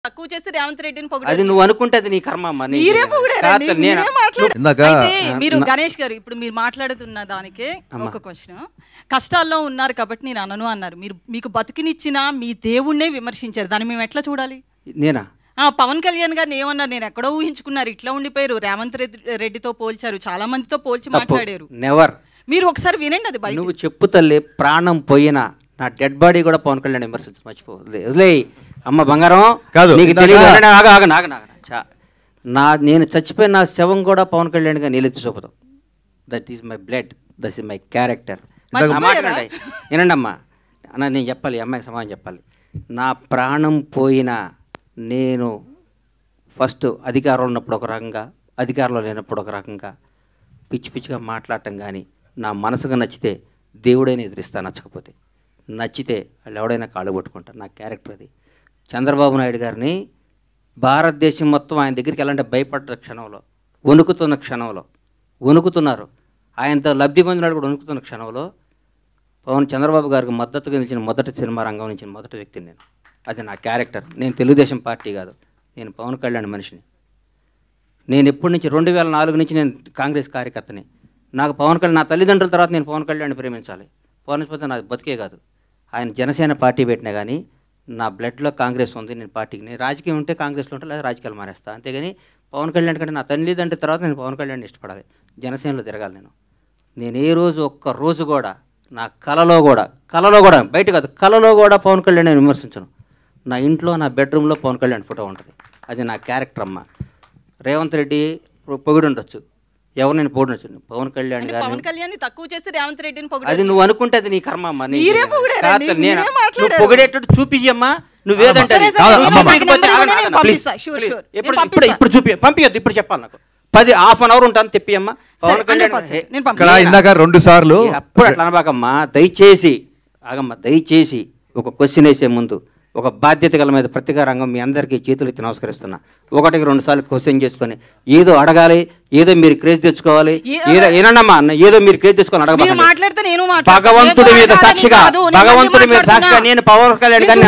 తక్కువ చేసి రేవంత్ రెడ్డిని అది పొగిడారు. నువ్వు అనుకుంటే అది నీ కర్మ అమ్మా. మీరే పొగిడారండి, మీరే మాట్లాడారు. ఇందాక అయితే మీరు గణేష్ గారు ఇప్పుడు మీరు మాట్లాడుతున్న దానికే ఒక క్వశ్చన్. కష్టాల్లో ఉన్నారు కాబట్టి నేను అనను అన్నారు. మీరు మీకు బతుకునిచ్చిన మీ దేవుణ్ణే విమర్శించారు. దాన్ని మేము ఎట్లా చూడాలి? నేనా పవన్ కళ్యాణ్ గారిని ఏమన్నారు? నేను ఎక్కడో ఊహించుకున్నారు, ఇట్లా ఉండిపోయారు. రేవంత్ రెడ్డితో పోల్చారు, చాలా మందితో పోల్చి మాట్లాడారు. నెవర్. మీరు ఒకసారి వినండి అది బయట. నువ్వు చెప్పు తల్లి, ప్రాణం పోయినా నా డెడ్ బాడీ కూడా పవన్ కళ్యాణ్ విమర్శించు, మర్చిపో. వదిలే అమ్మ బంగారం కాదు, నీకు తెలియదు. నేను చచ్చిపోయిన నా శవం కూడా పవన్ కళ్యాణ్గా నీళ్ళెత్తి చూపుతాం. That is my blood, that is my character. వినండి అమ్మా, అన్న నేను చెప్పాలి, అమ్మాయికి సమాధానం చెప్పాలి. నా ప్రాణం పోయినా నేను ఫస్ట్ అధికారంలో ఉన్నప్పుడు ఒక రకంగా, అధికారంలో లేనప్పుడు ఒక రకంగా పిచ్చి పిచ్చిగా మాట్లాడటం. కానీ నా మనసుగా నచ్చితే దేవుడైనా ఎదిరిస్తా, నచ్చకపోతే నచ్చితే వాళ్ళు ఎవడైనా కాళ్ళు పట్టుకుంటారు. నా క్యారెక్టర్ అది. చంద్రబాబు నాయుడు గారిని భారతదేశం మొత్తం ఆయన దగ్గరికి వెళ్ళాలంటే భయపడ్డ క్షణంలో, వణుకుతున్న క్షణంలో, వణుకుతున్నారు. ఆయనతో లబ్ధి పొందినాడు కూడా వణుకుతున్న క్షణంలో చంద్రబాబు గారికి మద్దతుగా నిలిచిన మొదటి సినిమా రంగం నుంచి మొదటి వ్యక్తిని నేను. అది నా క్యారెక్టర్. నేను తెలుగుదేశం పార్టీ కాదు, నేను పవన్ కళ్యాణ్ మనిషిని. నేను ఎప్పటి నుంచి 2004 నుంచి నేను కాంగ్రెస్ కార్యకర్తని. నాకు పవన్ కళ్యాణ్, నా తల్లిదండ్రుల తర్వాత నేను పవన్ కళ్యాణ్ ప్రేమించాలి. పవన్ నాకు బతికే కాదు. ఆయన జనసేన పార్టీ పెట్టినా కానీ నా బ్లడ్లో కాంగ్రెస్ ఉంది. నేను పార్టీకి, నేను రాజకీయం ఉంటే కాంగ్రెస్లో ఉంటే లేదా రాజకీయాలు మానేస్తా. అంతేగాని పవన్ కళ్యాణ్ కంటే నా తల్లిదండ్రుల తర్వాత నేను పవన్ కళ్యాణ్ ఇష్టపడాలి, జనసేనలో తిరగాలి. నేను ఏ రోజు ఒక్క రోజు కూడా నా కలలో కూడా బయట కాదు, కలలో కూడా పవన్ కళ్యాణ్ నేను విమర్శించను. నా ఇంట్లో నా బెడ్రూమ్లో పవన్ కళ్యాణ్ ఫోటో ఉంటుంది. అది నా క్యారెక్టర్ అమ్మ. రేవంత్ రెడ్డి పొగిడి ఉండొచ్చు, ఎవరు నేను పొగిడొచ్చు. పవన్ కళ్యాణ్ గారు పవన్ కళ్యాణ్ తక్కువ చేసి రేవంత్ రెడ్డిని పొగిడారు. అది నువ్వు అనుకుంటే అది నీ కర్మ అమ్మ. మీరే పొగిడారండి, మీరే మాట్లాడారు. పొగిడేటట్టు చూపించమ్మా. నువ్వేదంటే ఇప్పుడు చూపి పంపించద్దు, ఇప్పుడు చెప్పాలి. నాకు 10-half an hour ఉంటాను, తెప్పియమ్మా. పవన్ కళ్యాణ్ ఇందాక 2 సార్లు అప్పుడు అట్లా అనబాకమ్మా. దయచేసి ఆగమ్మా, దయచేసి ఒక క్వశ్చన్ వేసే ముందు ఒక బాధ్యత గల మీద ప్రతిగా రంగం మీ అందరికీ చేతులు ఎత్తి నమస్కరిస్తున్నా. 1-2 సార్లు క్వశ్చన్ చేసుకొని ఏదో అడగాలి, ఏదో మీరు క్రేజ్ తెచ్చుకోవాలి, ఏదో ఏనమ్మా ఏదో మీరు క్రేజ్ తెచ్చుకొని అడగబాలి. భగవంతుడి మీద సాక్షిగా, భగవంతుడి మీద సాక్షిగా నేను పవన్ కళ్యాణ్ గారిని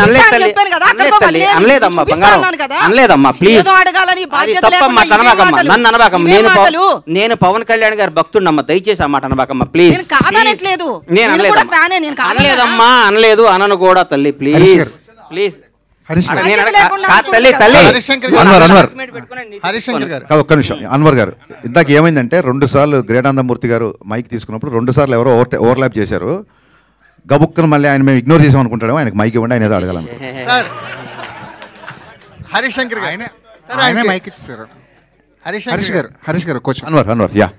అనలేదమ్మా. బంగారం అనలేదమ్మా, ప్లీజ్. తప్పమ్మా, అనబాకమ్మా, నన్ను అనబాకమ్మ. నేను పవన్ కళ్యాణ్ గారి భక్తుడినమ్మా, దయచేసి ఆ మాట అనబాకమ్మా ప్లీజ్. నేను అనలేదమ్మా, అనలేదు, అనను కూడా తల్లి, ప్లీజ్ ప్లీజ్. ఒక్క నిమిషం అన్వర్ గారు, ఇందాక ఏమైందంటే 2 సార్లు గ్రేటానందమూర్తి గారు మైక్ తీసుకున్నప్పుడు 2 సార్లు ఎవరో ఓవర్లాప్ చేశారు. గబుక్కను మళ్ళీ ఆయన మేము ఇగ్నోర్ చేసాం అనుకుంటాడు. ఆయనకు మైక్ ఇవ్వండి, ఆయన ఏదో అడగాలను. హరీష్ శంకర్ గారు మైక్ ఇచ్చారు. హరీష్ గారు అన్వర్ యా